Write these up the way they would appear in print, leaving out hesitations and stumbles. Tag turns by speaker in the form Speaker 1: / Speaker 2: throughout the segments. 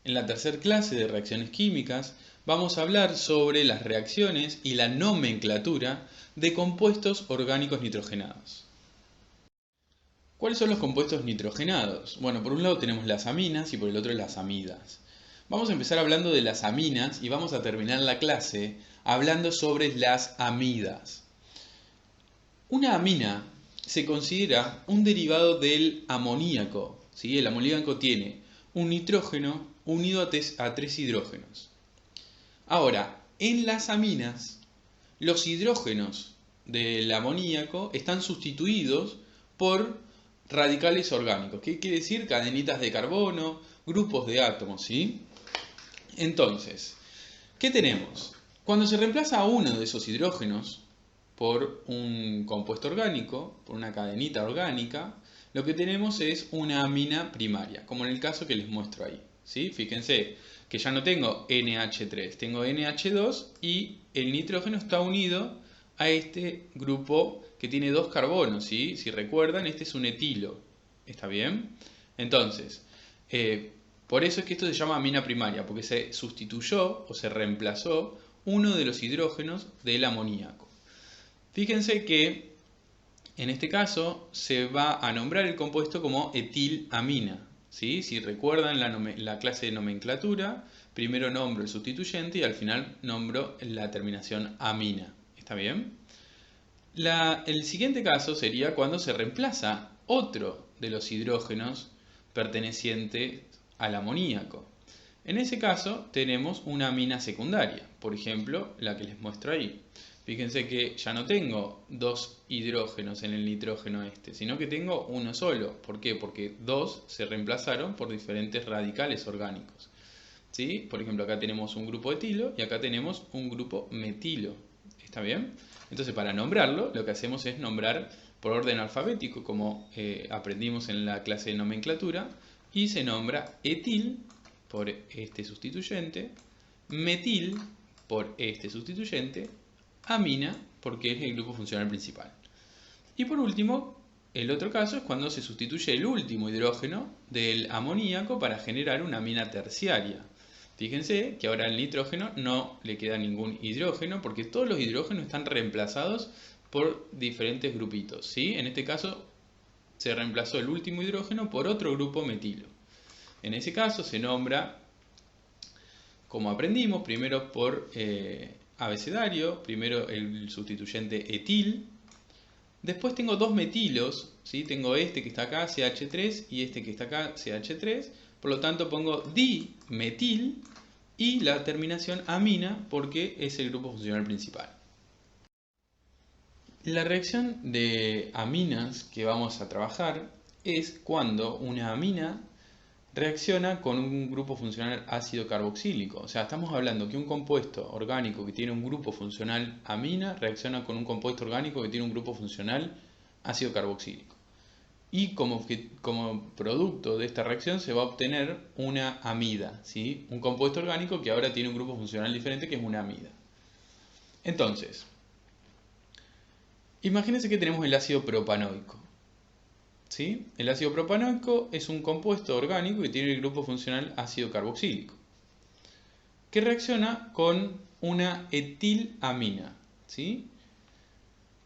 Speaker 1: En la tercera clase de reacciones químicas vamos a hablar sobre las reacciones y la nomenclatura de compuestos orgánicos nitrogenados. ¿Cuáles son los compuestos nitrogenados? Bueno, por un lado tenemos las aminas y por el otro las amidas. Vamos a empezar hablando de las aminas y vamos a terminar la clase hablando sobre las amidas. Una amina se considera un derivado del amoníaco, ¿sí? El amoníaco tiene un nitrógeno unido a tres hidrógenos. Ahora, en las aminas, los hidrógenos del amoníaco están sustituidos por radicales orgánicos. ¿Qué quiere decir? Cadenitas de carbono, grupos de átomos, ¿sí? Entonces, ¿qué tenemos? Cuando se reemplaza a uno de esos hidrógenos por un compuesto orgánico, por una cadenita orgánica, lo que tenemos es una amina primaria, como en el caso que les muestro ahí, ¿sí? Fíjense que ya no tengo NH3, tengo NH2 y el nitrógeno está unido a este grupo que tiene dos carbonos, ¿sí? Si recuerdan, este es un etilo, ¿está bien? Entonces, por eso es que esto se llama amina primaria, porque se sustituyó o se reemplazó uno de los hidrógenos del amoníaco. Fíjense que en este caso se va a nombrar el compuesto como etilamina, ¿sí? Si recuerdan la clase de nomenclatura, primero nombro el sustituyente y al final nombro la terminación amina. ¿Está bien? El siguiente caso sería cuando se reemplaza otro de los hidrógenos perteneciente al amoníaco. En ese caso tenemos una amina secundaria, por ejemplo, la que les muestro ahí. Fíjense que ya no tengo dos hidrógenos en el nitrógeno sino que tengo uno solo. ¿Por qué? Porque dos se reemplazaron por diferentes radicales orgánicos. ¿Sí? Por ejemplo, acá tenemos un grupo etilo y acá tenemos un grupo metilo. ¿Está bien? Entonces, para nombrarlo, lo que hacemos es nombrar por orden alfabético, como aprendimos en la clase de nomenclatura, y se nombra etil por este sustituyente, metil por este sustituyente, amina porque es el grupo funcional principal. Y por último, el otro caso es cuando se sustituye el último hidrógeno del amoníaco para generar una amina terciaria. Fíjense que ahora al nitrógeno no le queda ningún hidrógeno porque todos los hidrógenos están reemplazados por diferentes grupitos, ¿sí? En este caso se reemplazó el último hidrógeno por otro grupo metilo. En ese caso se nombra, como aprendimos, primero por abecedario, primero el sustituyente etil, después tengo dos metilos, ¿sí? Tengo este que está acá, CH3, y este que está acá, CH3, por lo tanto pongo dimetil y la terminación amina porque es el grupo funcional principal. La reacción de aminas que vamos a trabajar es cuando una amina reacciona con un grupo funcional ácido carboxílico. O sea, estamos hablando que un compuesto orgánico que tiene un grupo funcional amina reacciona con un compuesto orgánico que tiene un grupo funcional ácido carboxílico. Y como producto de esta reacción se va a obtener una amida, ¿sí? Un compuesto orgánico que ahora tiene un grupo funcional diferente que es una amida. Entonces, imagínense que tenemos el ácido propanoico. ¿Sí? El ácido propanoico es un compuesto orgánico que tiene el grupo funcional ácido carboxílico, que reacciona con una etilamina. ¿Sí?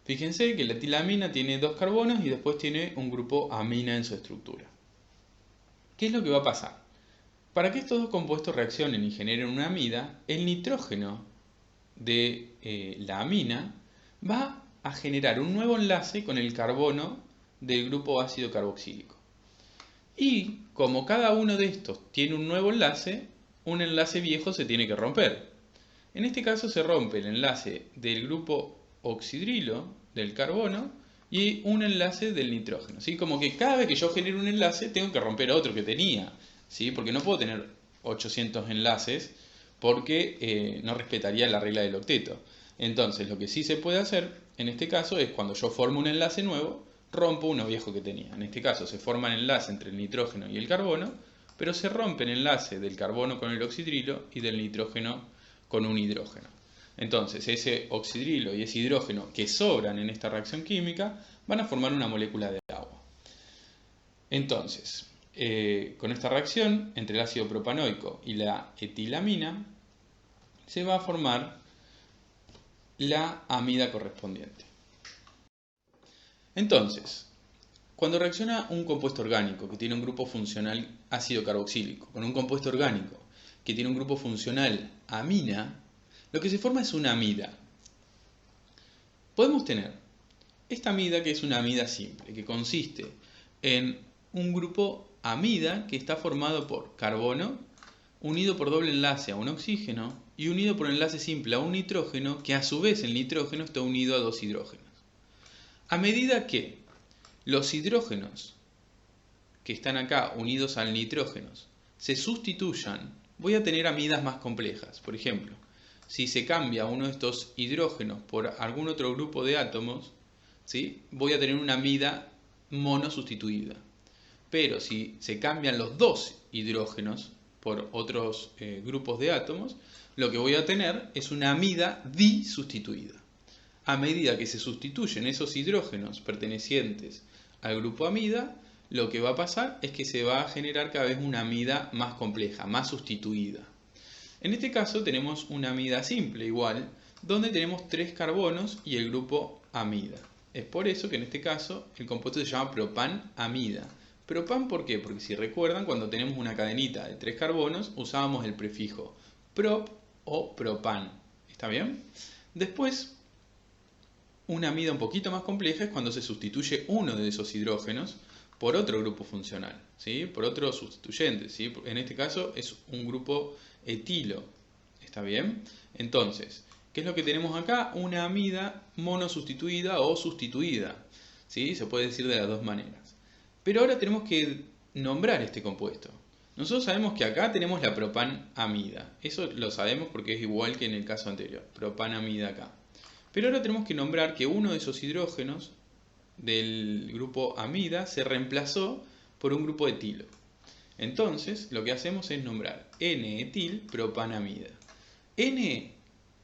Speaker 1: Fíjense que la etilamina tiene dos carbonos y después tiene un grupo amina en su estructura. ¿Qué es lo que va a pasar? Para que estos dos compuestos reaccionen y generen una amida, el nitrógeno de la amina va a generar un nuevo enlace con el carbono del grupo ácido carboxílico. Y como cada uno de estos tiene un nuevo enlace, un enlace viejo se tiene que romper. En este caso se rompe el enlace del grupo oxidrilo del carbono y un enlace del nitrógeno. ¿Sí? Como que cada vez que yo genero un enlace tengo que romper otro que tenía, ¿sí? Porque no puedo tener 800 enlaces porque no respetaría la regla del octeto. Entonces lo que sí se puede hacer en este caso es cuando yo formo un enlace nuevo, rompo uno viejo que tenía. En este caso se forma el enlace entre el nitrógeno y el carbono, pero se rompe el enlace del carbono con el oxidrilo y del nitrógeno con un hidrógeno. Entonces ese oxidrilo y ese hidrógeno que sobran en esta reacción química van a formar una molécula de agua. Entonces, con esta reacción entre el ácido propanoico y la etilamina, se va a formar la amida correspondiente. Entonces, cuando reacciona un compuesto orgánico que tiene un grupo funcional ácido carboxílico con un compuesto orgánico que tiene un grupo funcional amina, lo que se forma es una amida. Podemos tener esta amida, que es una amida simple, que consiste en un grupo amida que está formado por carbono unido por doble enlace a un oxígeno y unido por enlace simple a un nitrógeno, que a su vez el nitrógeno está unido a dos hidrógenos. A medida que los hidrógenos que están acá unidos al nitrógeno se sustituyan, voy a tener amidas más complejas. Por ejemplo, si se cambia uno de estos hidrógenos por algún otro grupo de átomos, ¿sí?, voy a tener una amida monosustituida. Pero si se cambian los dos hidrógenos por otros grupos de átomos, lo que voy a tener es una amida disustituida. A medida que se sustituyen esos hidrógenos pertenecientes al grupo amida, lo que va a pasar es que se va a generar cada vez una amida más compleja, más sustituida. En este caso tenemos una amida simple igual, donde tenemos 3 carbonos y el grupo amida. Es por eso que en este caso el compuesto se llama propanamida. Propan, ¿por qué? Porque si recuerdan, cuando tenemos una cadenita de 3 carbonos, usábamos el prefijo prop o propan. ¿Está bien? Después, una amida un poquito más compleja es cuando se sustituye uno de esos hidrógenos por otro grupo funcional, ¿sí?, por otro sustituyente, ¿sí? En este caso es un grupo etilo. ¿Está bien? Entonces, ¿qué es lo que tenemos acá? Una amida monosustituida o sustituida, ¿sí? Se puede decir de las dos maneras. Pero ahora tenemos que nombrar este compuesto. Nosotros sabemos que acá tenemos la propanamida. Eso lo sabemos porque es igual que en el caso anterior. Propanamida acá. Pero ahora tenemos que nombrar que uno de esos hidrógenos del grupo amida se reemplazó por un grupo etilo. Entonces, lo que hacemos es nombrar N-etil propanamida.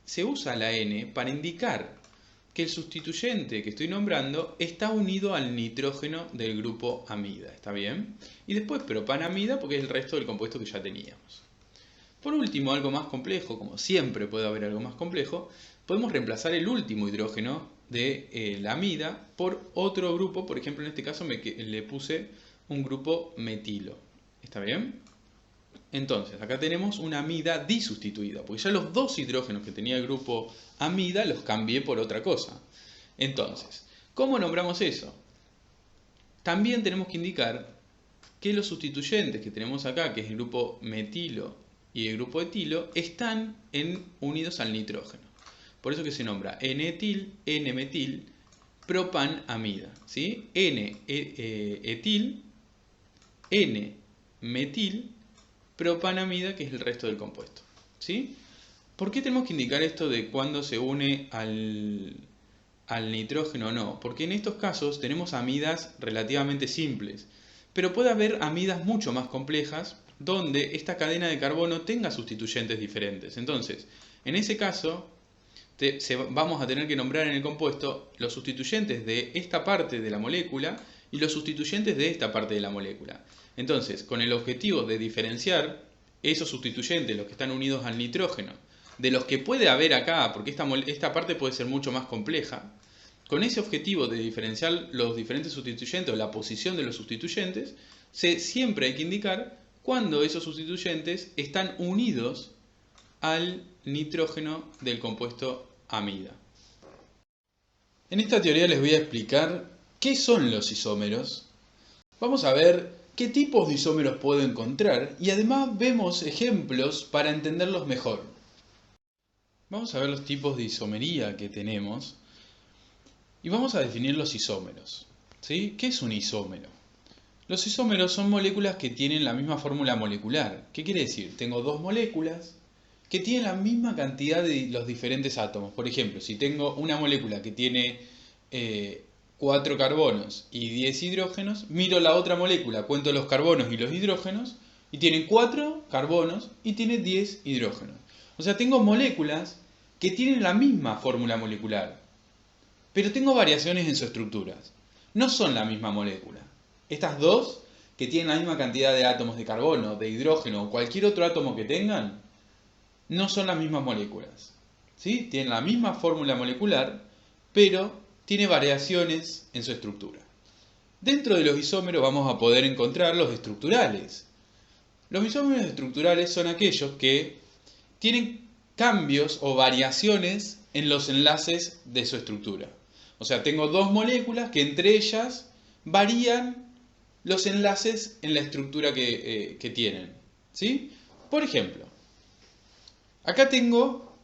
Speaker 1: Se usa la N para indicar que el sustituyente que estoy nombrando está unido al nitrógeno del grupo amida. ¿Está bien? Y después propanamida porque es el resto del compuesto que ya teníamos. Por último, algo más complejo, como siempre puede haber algo más complejo, podemos reemplazar el último hidrógeno de la amida por otro grupo. Por ejemplo, en este caso le puse un grupo metilo. ¿Está bien? Entonces, acá tenemos una amida disustituida, porque ya los dos hidrógenos que tenía el grupo amida los cambié por otra cosa. Entonces, ¿cómo nombramos eso? También tenemos que indicar que los sustituyentes que tenemos acá, que es el grupo metilo y el grupo etilo, están unidos al nitrógeno. Por eso que se nombra N-etil, N-metil, propanamida, ¿sí? N-etil, N-metil, propanamida, que es el resto del compuesto, ¿sí? ¿Por qué tenemos que indicar esto de cuándo se une al nitrógeno o no? Porque en estos casos tenemos amidas relativamente simples, pero puede haber amidas mucho más complejas donde esta cadena de carbono tenga sustituyentes diferentes. Entonces, en ese caso, vamos a tener que nombrar en el compuesto los sustituyentes de esta parte de la molécula y los sustituyentes de esta parte de la molécula. Entonces, con el objetivo de diferenciar esos sustituyentes, los que están unidos al nitrógeno, de los que puede haber acá, porque esta parte puede ser mucho más compleja, con ese objetivo de diferenciar los diferentes sustituyentes o la posición de los sustituyentes, siempre hay que indicar cuando esos sustituyentes están unidos al nitrógeno del compuesto amida. En esta teoría les voy a explicar qué son los isómeros. Vamos a ver qué tipos de isómeros puedo encontrar y además vemos ejemplos para entenderlos mejor. Vamos a ver los tipos de isomería que tenemos y vamos a definir los isómeros, ¿sí? ¿Qué es un isómero? Los isómeros son moléculas que tienen la misma fórmula molecular. ¿Qué quiere decir? Tengo dos moléculas que tienen la misma cantidad de los diferentes átomos. Por ejemplo, si tengo una molécula que tiene 4 carbonos y 10 hidrógenos, miro la otra molécula, cuento los carbonos y los hidrógenos, y tiene 4 carbonos y tiene 10 hidrógenos. O sea, tengo moléculas que tienen la misma fórmula molecular, pero tengo variaciones en sus estructuras. No son la misma molécula. Estas dos que tienen la misma cantidad de átomos de carbono, de hidrógeno o cualquier otro átomo que tengan, no son las mismas moléculas. ¿Sí? Tienen la misma fórmula molecular, pero tiene variaciones en su estructura. Dentro de los isómeros vamos a poder encontrar los estructurales. Los isómeros estructurales son aquellos que tienen cambios o variaciones en los enlaces de su estructura. O sea, tengo dos moléculas que entre ellas varían los enlaces en la estructura que tienen. ¿Sí? Por ejemplo, acá tengo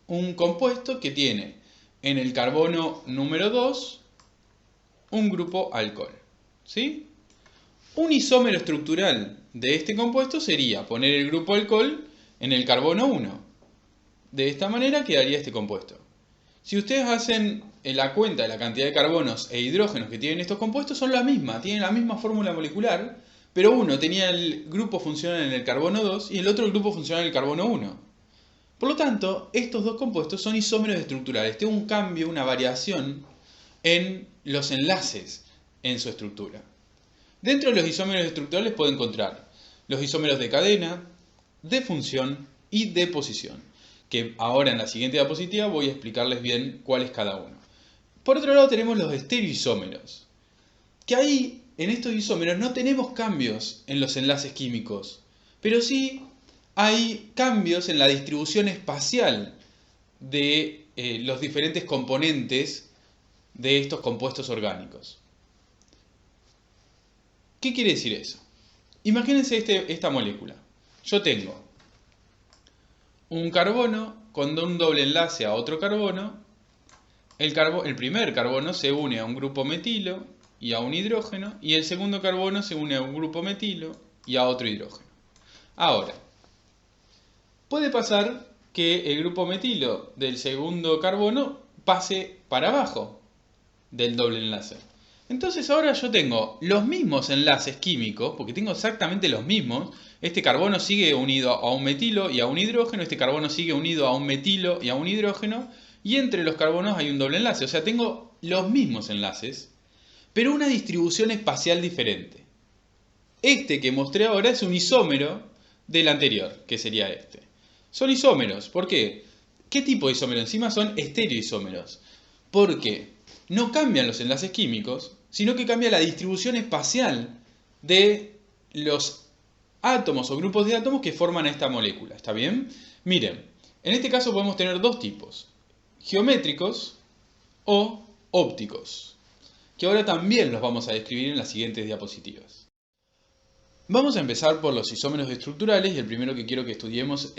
Speaker 1: un compuesto que tiene en el carbono número 2 un grupo alcohol. ¿Sí? Un isómero estructural de este compuesto sería poner el grupo alcohol en el carbono 1. De esta manera quedaría este compuesto. Si ustedes hacen la cuenta de la cantidad de carbonos e hidrógenos que tienen estos compuestos, son la misma, tienen la misma fórmula molecular, pero uno tenía el grupo funcional en el carbono 2 y el otro el grupo funcional en el carbono 1. Por lo tanto, estos dos compuestos son isómeros estructurales. Tiene un cambio, una variación en los enlaces en su estructura. Dentro de los isómeros estructurales puedo encontrar los isómeros de cadena, de función y de posición, que ahora en la siguiente diapositiva voy a explicarles bien cuál es cada uno. Por otro lado tenemos los estereoisómeros, que ahí en estos isómeros no tenemos cambios en los enlaces químicos, pero sí hay cambios en la distribución espacial de los diferentes componentes de estos compuestos orgánicos. ¿Qué quiere decir eso? Imagínense esta molécula. Yo tengo un carbono con un doble enlace a otro carbono. El primer carbono se une a un grupo metilo y a un hidrógeno, y el segundo carbono se une a un grupo metilo y a otro hidrógeno. Ahora, puede pasar que el grupo metilo del segundo carbono pase para abajo del doble enlace. Entonces ahora yo tengo los mismos enlaces químicos, porque tengo exactamente los mismos. Este carbono sigue unido a un metilo y a un hidrógeno, este carbono sigue unido a un metilo y a un hidrógeno, y entre los carbonos hay un doble enlace. O sea, tengo los mismos enlaces, pero una distribución espacial diferente. Este que mostré ahora es un isómero del anterior, que sería este. Son isómeros, ¿por qué? ¿Qué tipo de isómero? Encima son estereoisómeros, porque no cambian los enlaces químicos, sino que cambia la distribución espacial de los átomos o grupos de átomos que forman esta molécula. ¿Está bien? Miren, en este caso podemos tener dos tipos, geométricos o ópticos, que ahora también los vamos a describir en las siguientes diapositivas. Vamos a empezar por los isómeros estructurales, y el primero que quiero que estudiemos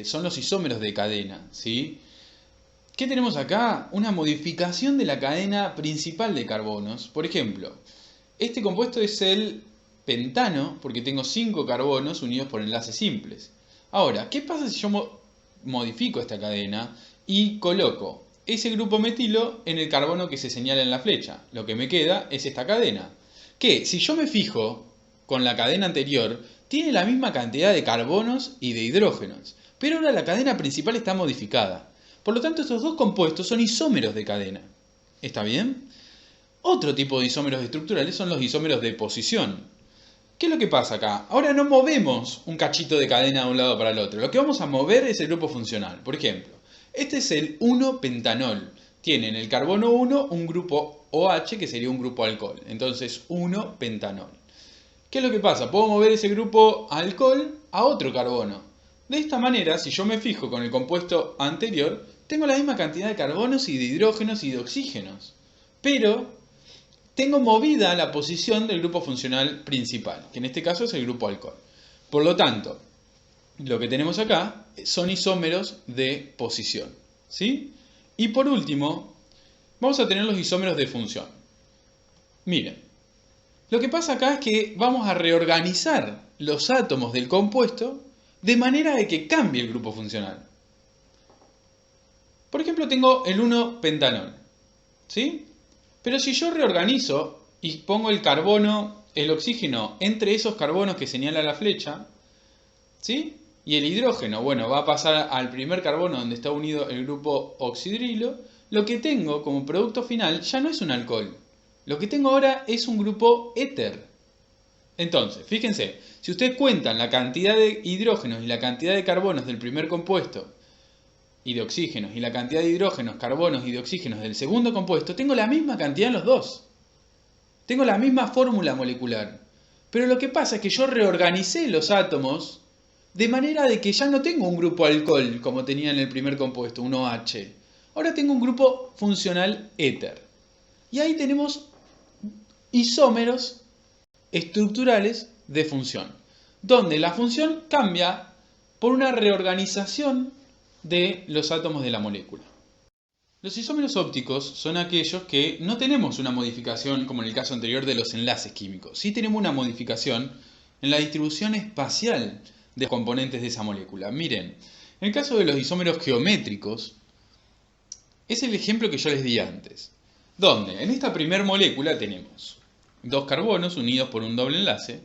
Speaker 1: son los isómeros de cadena, ¿sí? ¿Qué tenemos acá? Una modificación de la cadena principal de carbonos. Por ejemplo, este compuesto es el pentano, porque tengo 5 carbonos unidos por enlaces simples. Ahora, ¿qué pasa si yo modifico esta cadena y coloco ese grupo metilo en el carbono que se señala en la flecha? Lo que me queda es esta cadena, que si yo me fijo con la cadena anterior, tiene la misma cantidad de carbonos y de hidrógenos, pero ahora la cadena principal está modificada. Por lo tanto, estos dos compuestos son isómeros de cadena. ¿Está bien? Otro tipo de isómeros estructurales son los isómeros de posición. ¿Qué es lo que pasa acá? Ahora no movemos un cachito de cadena de un lado para el otro. Lo que vamos a mover es el grupo funcional. Por ejemplo, este es el 1-pentanol. Tiene en el carbono 1 un grupo OH que sería un grupo alcohol. Entonces, 1-pentanol. ¿Qué es lo que pasa? Puedo mover ese grupo alcohol a otro carbono. De esta manera, si yo me fijo con el compuesto anterior, tengo la misma cantidad de carbonos y de hidrógenos y de oxígenos. Pero tengo movida la posición del grupo funcional principal, que en este caso es el grupo alcohol. Por lo tanto, lo que tenemos acá son isómeros de posición, ¿sí? Y por último, vamos a tener los isómeros de función. Miren, lo que pasa acá es que vamos a reorganizar los átomos del compuesto de manera de que cambie el grupo funcional. Por ejemplo, tengo el 1-pentanol, ¿sí? Pero si yo reorganizo y pongo el carbono, el oxígeno entre esos carbonos que señala la flecha, ¿sí? Y el hidrógeno, bueno, va a pasar al primer carbono donde está unido el grupo oxidrilo, lo que tengo como producto final ya no es un alcohol. Lo que tengo ahora es un grupo éter. Entonces, fíjense, si ustedes cuentan la cantidad de hidrógenos y la cantidad de carbonos del primer compuesto y de oxígenos y la cantidad de hidrógenos, carbonos y de oxígenos del segundo compuesto, tengo la misma cantidad en los dos. Tengo la misma fórmula molecular. Pero lo que pasa es que yo reorganicé los átomos de manera de que ya no tengo un grupo alcohol como tenía en el primer compuesto, un OH. Ahora tengo un grupo funcional éter. Y ahí tenemos isómeros estructurales de función, donde la función cambia por una reorganización de los átomos de la molécula. Los isómeros ópticos son aquellos que no tenemos una modificación como en el caso anterior de los enlaces químicos. Sí tenemos una modificación en la distribución espacial de los componentes de esa molécula. Miren, en el caso de los isómeros geométricos, es el ejemplo que yo les di antes, donde en esta primer molécula tenemos dos carbonos unidos por un doble enlace,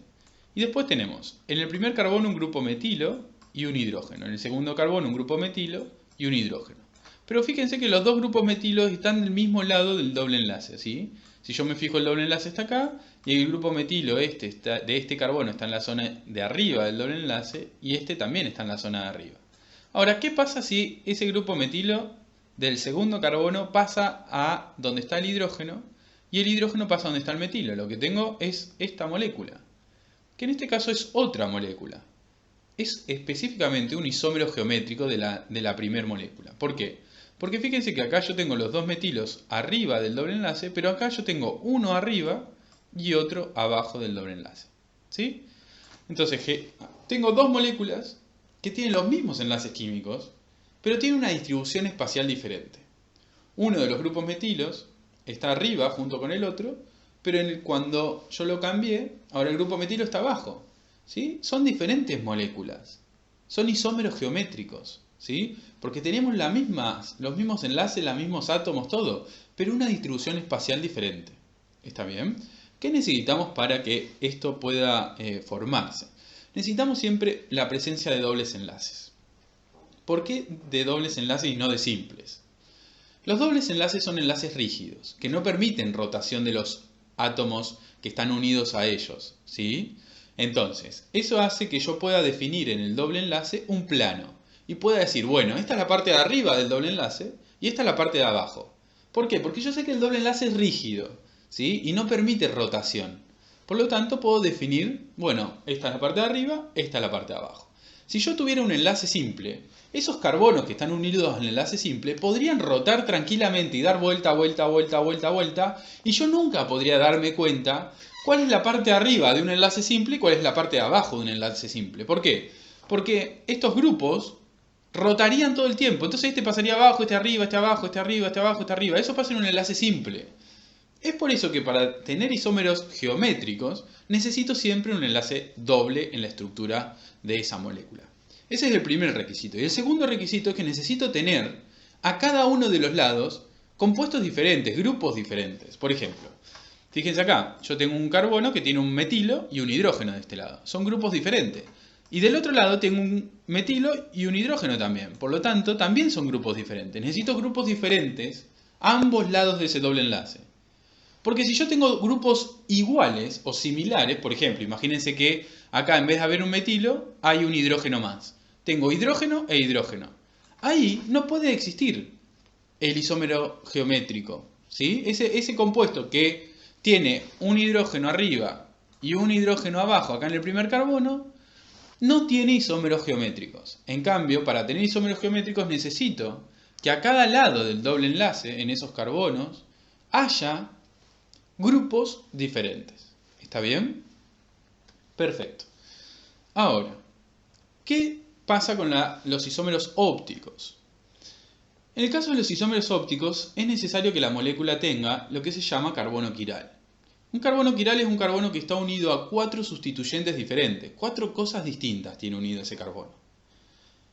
Speaker 1: y después tenemos en el primer carbono un grupo metilo y un hidrógeno, en el segundo carbono un grupo metilo y un hidrógeno. Pero fíjense que los dos grupos metilos están del mismo lado del doble enlace, ¿sí? Si yo me fijo, el doble enlace está acá, y el grupo metilo de este carbono está en la zona de arriba del doble enlace, y este también está en la zona de arriba. Ahora, ¿qué pasa si ese grupo metilo del segundo carbono pasa a donde está el hidrógeno, y el hidrógeno pasa a donde está el metilo? Lo que tengo es esta molécula, que en este caso es otra molécula. Es específicamente un isómero geométrico de la primera molécula. ¿Por qué? Porque fíjense que acá yo tengo los dos metilos arriba del doble enlace, pero acá yo tengo uno arriba y otro abajo del doble enlace. ¿Sí? Entonces tengo dos moléculas que tienen los mismos enlaces químicos, pero tienen una distribución espacial diferente. Uno de los grupos metilos está arriba junto con el otro, pero cuando yo lo cambié, ahora el grupo metilo está abajo. ¿Sí? Son diferentes moléculas. Son isómeros geométricos. ¿Sí? Porque tenemos los mismos enlaces, los mismos átomos, todo, pero una distribución espacial diferente. ¿Está bien? ¿Qué necesitamos para que esto pueda formarse? Necesitamos siempre la presencia de dobles enlaces. ¿Por qué de dobles enlaces y no de simples? Los dobles enlaces son enlaces rígidos, que no permiten rotación de los átomos que están unidos a ellos. ¿Sí? Entonces, eso hace que yo pueda definir en el doble enlace un plano. Y pueda decir, bueno, esta es la parte de arriba del doble enlace y esta es la parte de abajo. ¿Por qué? Porque yo sé que el doble enlace es rígido, ¿sí? Y no permite rotación. Por lo tanto, puedo definir, bueno, esta es la parte de arriba, esta es la parte de abajo. Si yo tuviera un enlace simple, esos carbonos que están unidos en el enlace simple podrían rotar tranquilamente y dar vuelta, vuelta, vuelta, vuelta, vuelta, y yo nunca podría darme cuenta cuál es la parte de arriba de un enlace simple y cuál es la parte de abajo de un enlace simple. ¿Por qué? Porque estos grupos rotarían todo el tiempo. Entonces este pasaría abajo, este arriba, este abajo, este arriba, este abajo, este arriba. Eso pasa en un enlace simple. Es por eso que para tener isómeros geométricos necesito siempre un enlace doble en la estructura de esa molécula. Ese es el primer requisito. Y el segundo requisito es que necesito tener a cada uno de los lados compuestos diferentes, grupos diferentes. Por ejemplo, fíjense acá, yo tengo un carbono que tiene un metilo y un hidrógeno de este lado. Son grupos diferentes. Y del otro lado tengo un metilo y un hidrógeno también. Por lo tanto, también son grupos diferentes. Necesito grupos diferentes a ambos lados de ese doble enlace. Porque si yo tengo grupos iguales o similares, por ejemplo, imagínense que acá en vez de haber un metilo, hay un hidrógeno más. Tengo hidrógeno e hidrógeno. Ahí no puede existir el isómero geométrico. ¿Sí? Ese compuesto que tiene un hidrógeno arriba y un hidrógeno abajo, acá en el primer carbono, no tiene isómeros geométricos. En cambio, para tener isómeros geométricos necesito que a cada lado del doble enlace, en esos carbonos, haya grupos diferentes. ¿Está bien? Perfecto. Ahora, ¿qué pasa con los isómeros ópticos? En el caso de los isómeros ópticos, es necesario que la molécula tenga lo que se llama carbono quiral. Un carbono quiral es un carbono que está unido a 4 sustituyentes diferentes. 4 cosas distintas tiene unido ese carbono.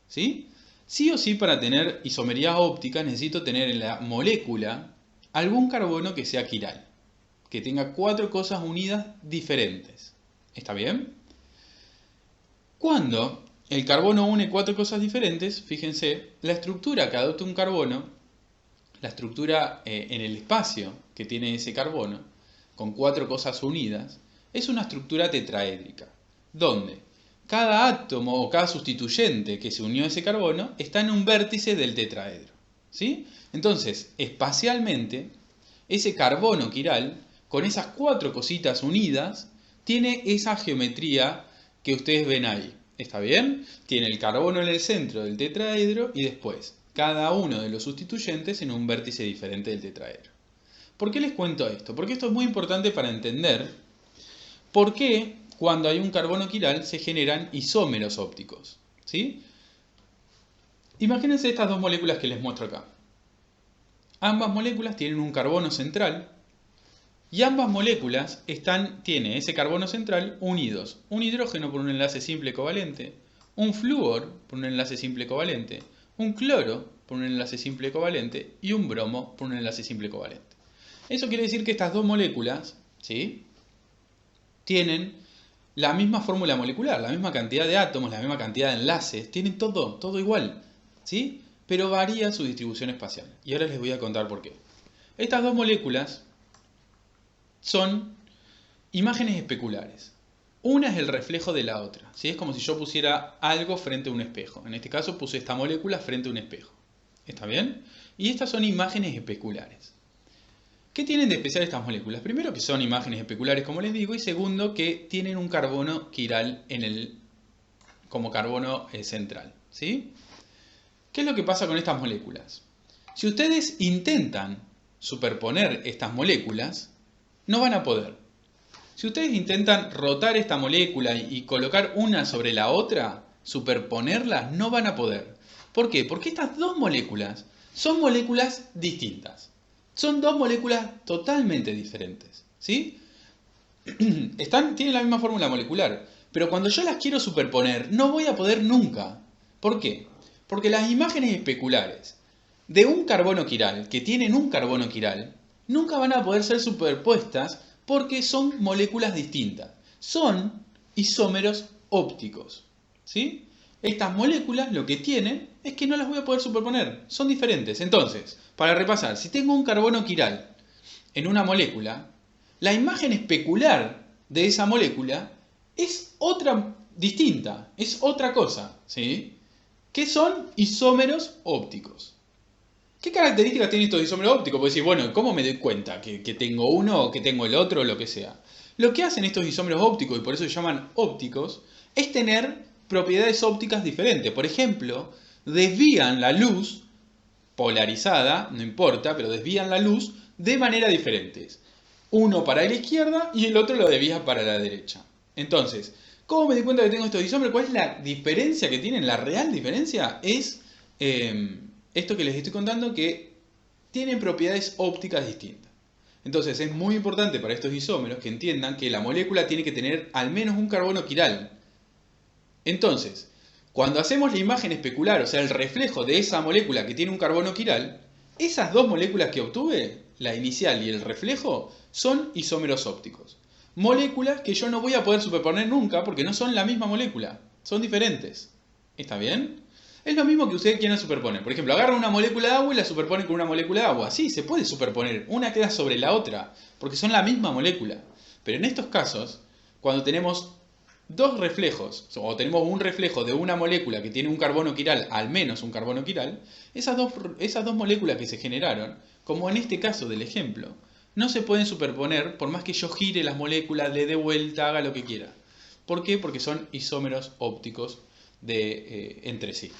Speaker 1: ¿Sí? Sí o sí, para tener isomería óptica necesito tener en la molécula algún carbono que sea quiral, que tenga 4 cosas unidas diferentes. ¿Está bien? Cuando el carbono une 4 cosas diferentes, fíjense, la estructura que adopta un carbono, la estructura en el espacio que tiene ese carbono, con 4 cosas unidas, es una estructura tetraédrica, donde cada átomo o cada sustituyente que se unió a ese carbono está en un vértice del tetraedro. ¿Sí? Entonces, espacialmente, ese carbono quiral, con esas 4 cositas unidas, tiene esa geometría que ustedes ven ahí. ¿Está bien? Tiene el carbono en el centro del tetraedro y después cada uno de los sustituyentes en un vértice diferente del tetraedro. ¿Por qué les cuento esto? Porque esto es muy importante para entender por qué cuando hay un carbono quiral se generan isómeros ópticos. ¿Sí? Imagínense estas 2 moléculas que les muestro acá. Ambas moléculas tienen un carbono central y ambas moléculas tienen ese carbono central unidos. Un hidrógeno por un enlace simple covalente, un flúor por un enlace simple covalente, un cloro por un enlace simple covalente y un bromo por un enlace simple covalente. Eso quiere decir que estas 2 moléculas, ¿sí?, tienen la misma fórmula molecular, la misma cantidad de átomos, la misma cantidad de enlaces, tienen todo igual, ¿sí?, pero varía su distribución espacial. Y ahora les voy a contar por qué. Estas 2 moléculas son imágenes especulares. Una es el reflejo de la otra, ¿sí? Es como si yo pusiera algo frente a un espejo. En este caso puse esta molécula frente a un espejo. ¿Está bien? Y estas son imágenes especulares. ¿Qué tienen de especial estas moléculas? Primero, que son imágenes especulares, como les digo, y segundo, que tienen un carbono quiral como carbono central, ¿sí? ¿Qué es lo que pasa con estas moléculas? Si ustedes intentan superponer estas moléculas, no van a poder. Si ustedes intentan rotar esta molécula y colocar una sobre la otra, superponerlas, no van a poder. ¿Por qué? Porque estas 2 moléculas son moléculas distintas. Son 2 moléculas totalmente diferentes, ¿sí? Tienen la misma fórmula molecular, pero cuando yo las quiero superponer, no voy a poder nunca. ¿Por qué? Porque las imágenes especulares de un carbono quiral, que tienen un carbono quiral, nunca van a poder ser superpuestas porque son moléculas distintas. Son isómeros ópticos, ¿sí? Estas moléculas lo que tienen es que no las voy a poder superponer, son diferentes. Entonces, para repasar, si tengo un carbono quiral en una molécula, la imagen especular de esa molécula es otra distinta, es otra cosa, ¿sí? ¿Qué son isómeros ópticos? ¿Qué características tienen estos isómeros ópticos? Porque decir, bueno, ¿cómo me doy cuenta que tengo uno o que tengo el otro o lo que sea? Lo que hacen estos isómeros ópticos, y por eso se llaman ópticos, es tener propiedades ópticas diferentes. Por ejemplo, desvían la luz polarizada, no importa, pero desvían la luz de manera diferentes. Uno para la izquierda y el otro lo desvía para la derecha. Entonces, ¿cómo me doy cuenta que tengo estos isómeros? ¿Cuál es la diferencia que tienen? La real diferencia es esto que les estoy contando, que tienen propiedades ópticas distintas. Entonces es muy importante para estos isómeros que entiendan que la molécula tiene que tener al menos un carbono quiral. Entonces, cuando hacemos la imagen especular, o sea, el reflejo de esa molécula que tiene un carbono quiral, esas 2 moléculas que obtuve, la inicial y el reflejo, son isómeros ópticos. Moléculas que yo no voy a poder superponer nunca porque no son la misma molécula, son diferentes. ¿Está bien? Es lo mismo que ustedes quieran superponer. Por ejemplo, agarran una molécula de agua y la superponen con una molécula de agua. Sí, se puede superponer. Una queda sobre la otra, porque son la misma molécula. Pero en estos casos, cuando tenemos 2 reflejos, o tenemos un reflejo de una molécula que tiene un carbono quiral, al menos un carbono quiral, esas dos moléculas que se generaron, como en este caso del ejemplo, no se pueden superponer por más que yo gire las moléculas, le dé vuelta, haga lo que quiera. ¿Por qué? Porque son isómeros ópticos entre sí.